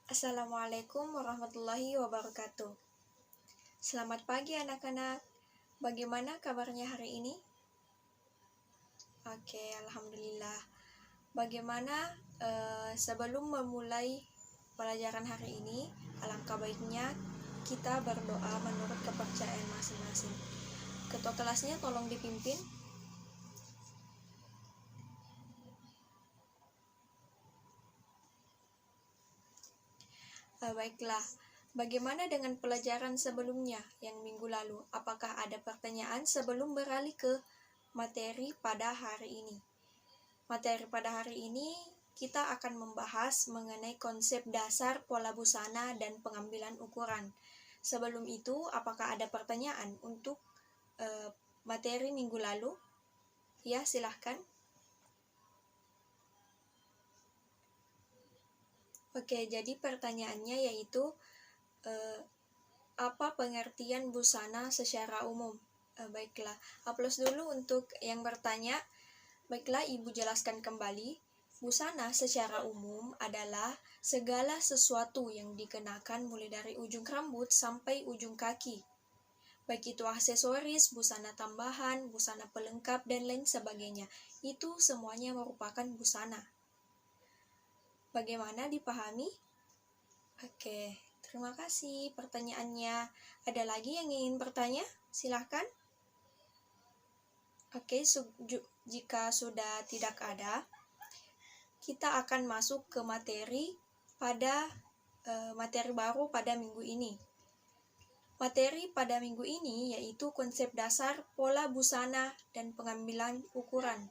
Assalamualaikum warahmatullahi wabarakatuh. Selamat pagi anak-anak. Bagaimana kabarnya hari ini? Oke, alhamdulillah. Bagaimana sebelum memulai pelajaran hari ini, alangkah baiknya kita berdoa menurut kepercayaan masing-masing. Ketua kelasnya tolong dipimpin. Baiklah, bagaimana dengan pelajaran sebelumnya yang minggu lalu? Apakah ada pertanyaan sebelum beralih ke materi pada hari ini? Materi pada hari ini kita akan membahas mengenai konsep dasar pola busana dan pengambilan ukuran. Sebelum itu, apakah ada pertanyaan untuk materi minggu lalu? Ya, silahkan. Oke, jadi pertanyaannya yaitu apa pengertian busana secara umum? Baiklah, aplaus dulu untuk yang bertanya. Baiklah, Ibu jelaskan kembali. Busana secara umum adalah segala sesuatu yang dikenakan mulai dari ujung rambut sampai ujung kaki. Baik itu aksesoris, busana tambahan, busana pelengkap, dan lain sebagainya. Itu semuanya merupakan busana. Bagaimana dipahami? Oke, terima kasih pertanyaannya. Ada lagi yang ingin bertanya? Silahkan. Oke, jika sudah tidak ada, kita akan masuk ke materi baru pada minggu ini. Materi pada minggu ini yaitu konsep dasar pola busana dan pengambilan ukuran.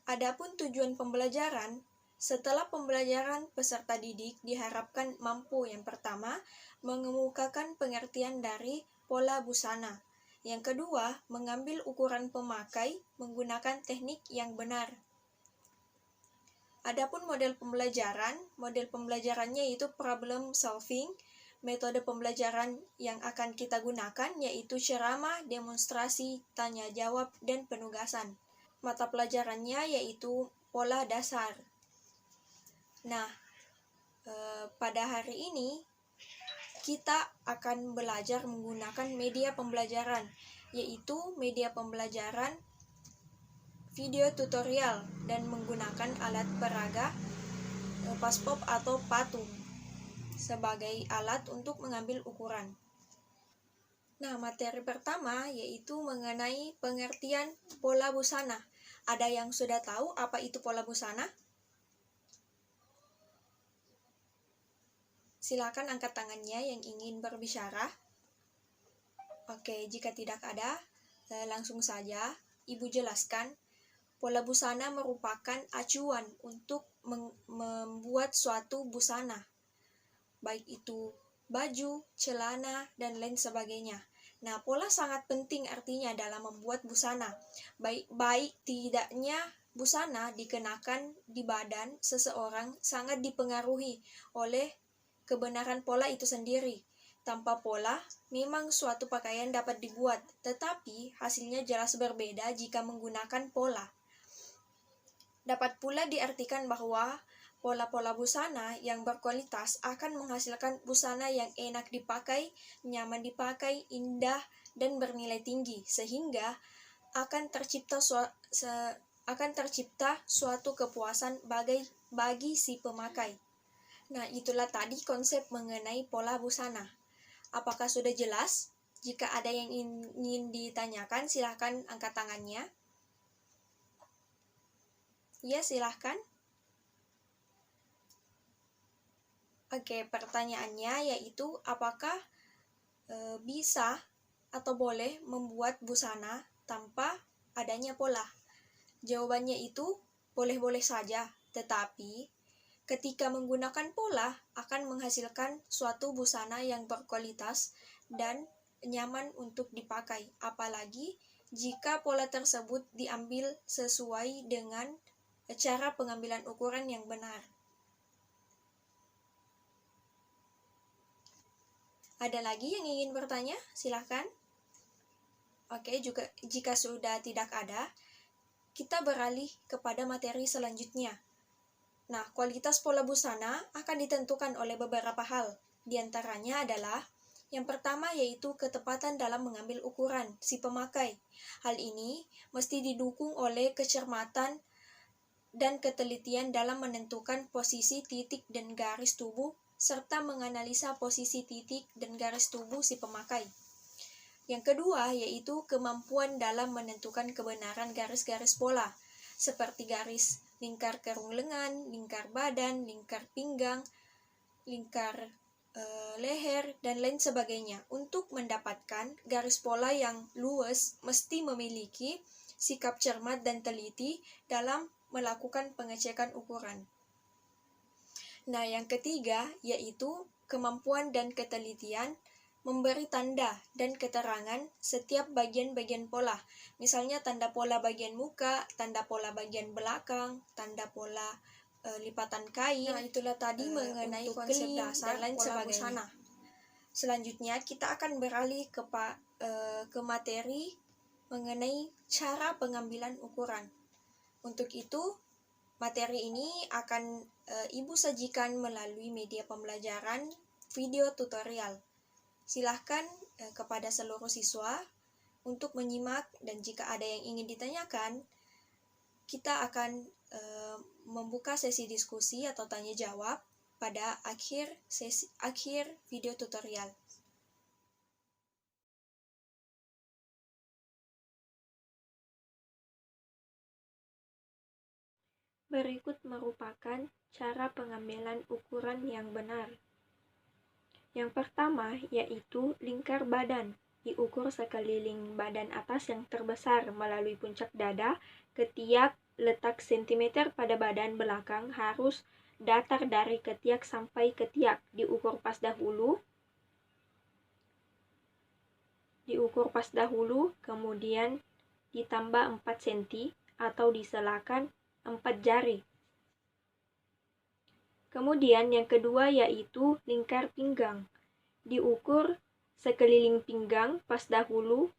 Adapun tujuan pembelajaran, setelah pembelajaran peserta didik diharapkan mampu yang pertama, mengemukakan pengertian dari pola busana. Yang kedua, mengambil ukuran pemakai menggunakan teknik yang benar. Adapun model pembelajarannya yaitu problem solving. Metode pembelajaran yang akan kita gunakan yaitu ceramah, demonstrasi, tanya jawab, dan penugasan. Mata pelajarannya yaitu pola dasar. Nah, pada hari ini kita akan belajar menggunakan media pembelajaran, yaitu media pembelajaran video tutorial dan menggunakan alat peraga paspop atau patung sebagai alat untuk mengambil ukuran. Nah, materi pertama yaitu mengenai pengertian pola busana. Ada yang sudah tahu apa itu pola busana? Silakan angkat tangannya yang ingin berbicara. Oke, jika tidak ada, langsung saja Ibu jelaskan. Pola busana merupakan acuan untuk membuat suatu busana, baik itu baju, celana, dan lain sebagainya. Nah, pola sangat penting artinya dalam membuat busana. Baik tidaknya busana dikenakan di badan seseorang sangat dipengaruhi oleh kebenaran pola itu sendiri. Tanpa pola, memang suatu pakaian dapat dibuat, tetapi hasilnya jelas berbeda jika menggunakan pola. Dapat pula diartikan bahwa pola-pola busana yang berkualitas akan menghasilkan busana yang enak dipakai, nyaman dipakai, indah, dan bernilai tinggi, sehingga akan tercipta suatu kepuasan bagi si pemakai. Nah, itulah tadi konsep mengenai pola busana. Apakah sudah jelas? Jika ada yang ingin ditanyakan, silahkan angkat tangannya. Ya, silahkan. Oke, pertanyaannya yaitu apakah bisa atau boleh membuat busana tanpa adanya pola? Jawabannya itu boleh-boleh saja, tetapi ketika menggunakan pola akan menghasilkan suatu busana yang berkualitas dan nyaman untuk dipakai, apalagi jika pola tersebut diambil sesuai dengan cara pengambilan ukuran yang benar. Ada lagi yang ingin bertanya? Silahkan. Oke, jika sudah tidak ada, kita beralih kepada materi selanjutnya. Nah, kualitas pola busana akan ditentukan oleh beberapa hal. Di antaranya adalah yang pertama yaitu ketepatan dalam mengambil ukuran si pemakai. Hal ini mesti didukung oleh kecermatan dan ketelitian dalam menentukan posisi titik dan garis tubuh serta menganalisa posisi titik dan garis tubuh si pemakai. Yang kedua yaitu kemampuan dalam menentukan kebenaran garis-garis pola, seperti garis lingkar kerung lengan, lingkar badan, lingkar pinggang, lingkar leher, dan lain sebagainya. Untuk mendapatkan garis pola yang luwes, mesti memiliki sikap cermat dan teliti dalam melakukan pengecekan ukuran. Nah, yang ketiga yaitu kemampuan dan ketelitian memberi tanda dan keterangan setiap bagian-bagian pola. Misalnya tanda pola bagian muka, tanda pola bagian belakang, tanda pola lipatan kain. Nah, itulah tadi mengenai konsep dasar dan lain sebagainya. Selanjutnya kita akan beralih ke materi mengenai cara pengambilan ukuran. Untuk itu, materi ini akan Ibu sajikan melalui media pembelajaran video tutorial. Silahkan kepada seluruh siswa untuk menyimak, dan jika ada yang ingin ditanyakan, kita akan membuka sesi diskusi atau tanya jawab pada akhir video tutorial. Berikut merupakan cara pengambilan ukuran yang benar. Yang pertama yaitu lingkar badan. Diukur sekeliling badan atas yang terbesar melalui puncak dada, ketiak, letak sentimeter pada badan belakang harus datar dari ketiak sampai ketiak. Diukur pas dahulu, kemudian ditambah 4 cm atau diselakan 4 jari. Kemudian yang kedua yaitu lingkar pinggang. Diukur sekeliling pinggang pas dahulu,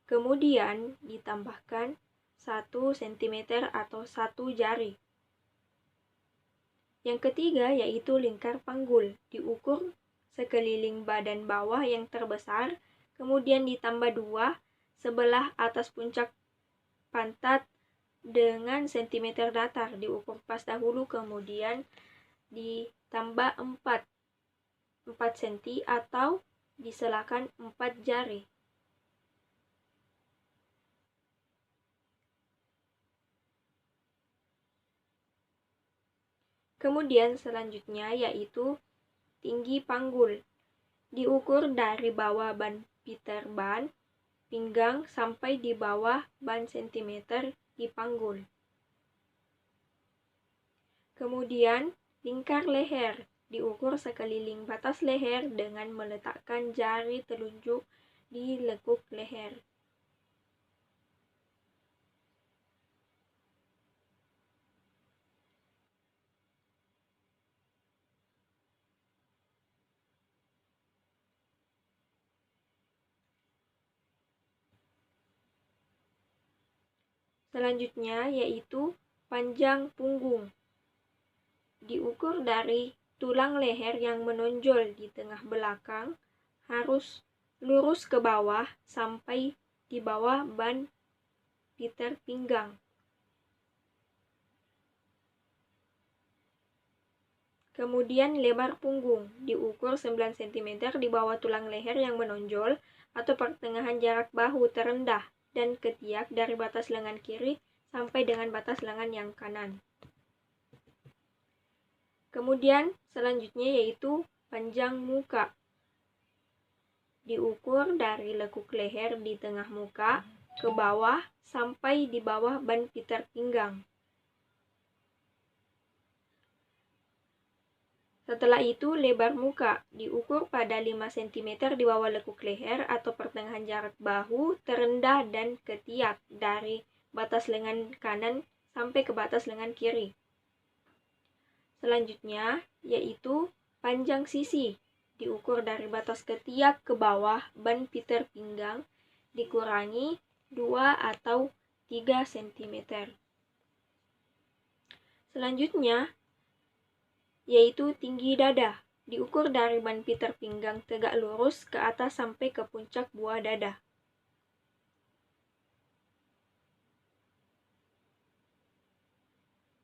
kemudian ditambahkan 1 cm atau 1 jari. Yang ketiga yaitu lingkar panggul. Diukur sekeliling badan bawah yang terbesar, kemudian ditambah 2 sebelah atas puncak pantat dengan sentimeter datar. Diukur pas dahulu, kemudian ditambah 4 cm atau diselakan 4 jari. Kemudian selanjutnya yaitu tinggi panggul. Diukur dari bawah ban piter ban pinggang sampai di bawah ban sentimeter di panggul. Kemudian lingkar leher. Diukur sekeliling batas leher dengan meletakkan jari telunjuk di lekuk leher. Selanjutnya yaitu panjang punggung. Diukur dari tulang leher yang menonjol di tengah belakang harus lurus ke bawah sampai di bawah ban piter pinggang. Kemudian lebar punggung. Diukur 9 cm di bawah tulang leher yang menonjol atau pertengahan jarak bahu terendah dan ketiak dari batas lengan kiri sampai dengan batas lengan yang kanan. Kemudian selanjutnya yaitu panjang muka. Diukur dari lekuk leher di tengah muka ke bawah sampai di bawah ban piter pinggang. Setelah itu lebar muka. Diukur pada 5 cm di bawah lekuk leher atau pertengahan jarak bahu terendah dan ketiak dari batas lengan kanan sampai ke batas lengan kiri. Selanjutnya yaitu panjang sisi. Diukur dari batas ketiak ke bawah ban piter pinggang dikurangi 2 atau 3 cm. Selanjutnya yaitu tinggi dada. Diukur dari ban piter pinggang tegak lurus ke atas sampai ke puncak buah dada.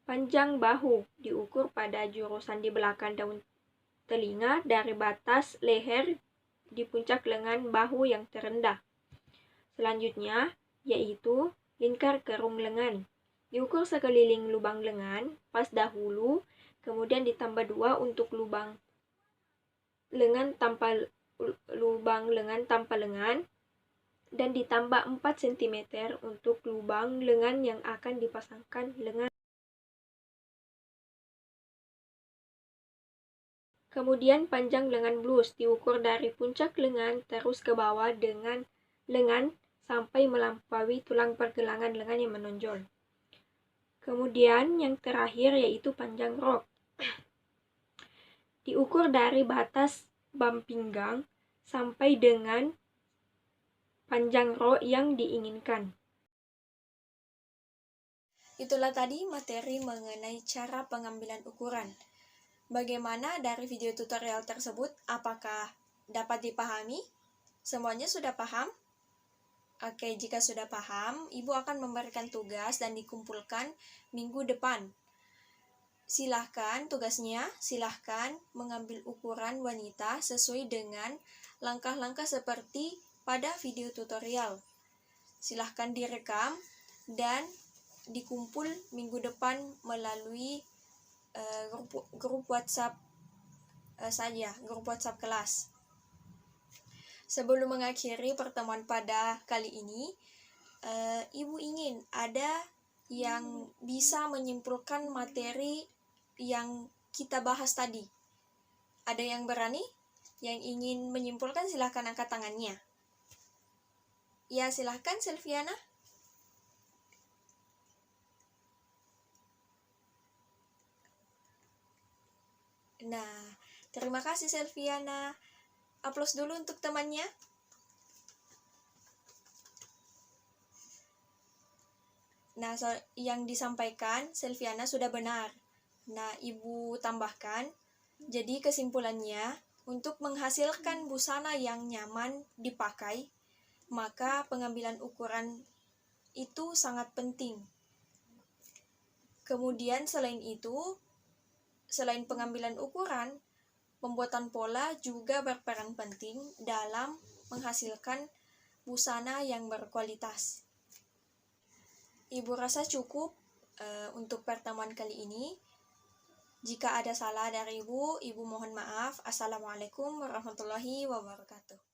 Panjang bahu diukur pada jurusan di belakang daun telinga dari batas leher di puncak lengan bahu yang terendah. Selanjutnya, yaitu lingkar kerung lengan. Diukur sekeliling lubang lengan pas dahulu, kemudian ditambah 2 untuk lubang lengan tanpa lengan, dan ditambah 4 cm untuk lubang lengan yang akan dipasangkan lengan. Kemudian panjang lengan blus diukur dari puncak lengan terus ke bawah dengan lengan sampai melampaui tulang pergelangan lengan yang menonjol. Kemudian yang terakhir yaitu panjang rok. Diukur dari batas bam pinggang sampai dengan panjang rok yang diinginkan. Itulah tadi materi mengenai cara pengambilan ukuran. Bagaimana dari video tutorial tersebut? Apakah dapat dipahami? Semuanya sudah paham? Oke, jika sudah paham, Ibu akan memberikan tugas dan dikumpulkan minggu depan. Silahkan mengambil ukuran wanita sesuai dengan langkah-langkah seperti pada video tutorial. Silahkan direkam dan dikumpul minggu depan melalui grup WhatsApp grup WhatsApp kelas. Sebelum mengakhiri pertemuan pada kali ini, Ibu ingin ada yang bisa menyimpulkan materi yang kita bahas tadi. Ada yang berani? Yang ingin menyimpulkan silahkan angkat tangannya. Ya, silahkan Selviana. Nah, terima kasih Selviana. Aplaus dulu untuk temannya. Nah, yang disampaikan Selviana sudah benar. Nah, Ibu tambahkan, jadi kesimpulannya, untuk menghasilkan busana yang nyaman dipakai, maka pengambilan ukuran itu sangat penting. Kemudian selain pengambilan ukuran, pembuatan pola juga berperan penting dalam menghasilkan busana yang berkualitas. Ibu rasa cukup untuk pertemuan kali ini. Jika ada salah dari Ibu mohon maaf. Assalamualaikum warahmatullahi wabarakatuh.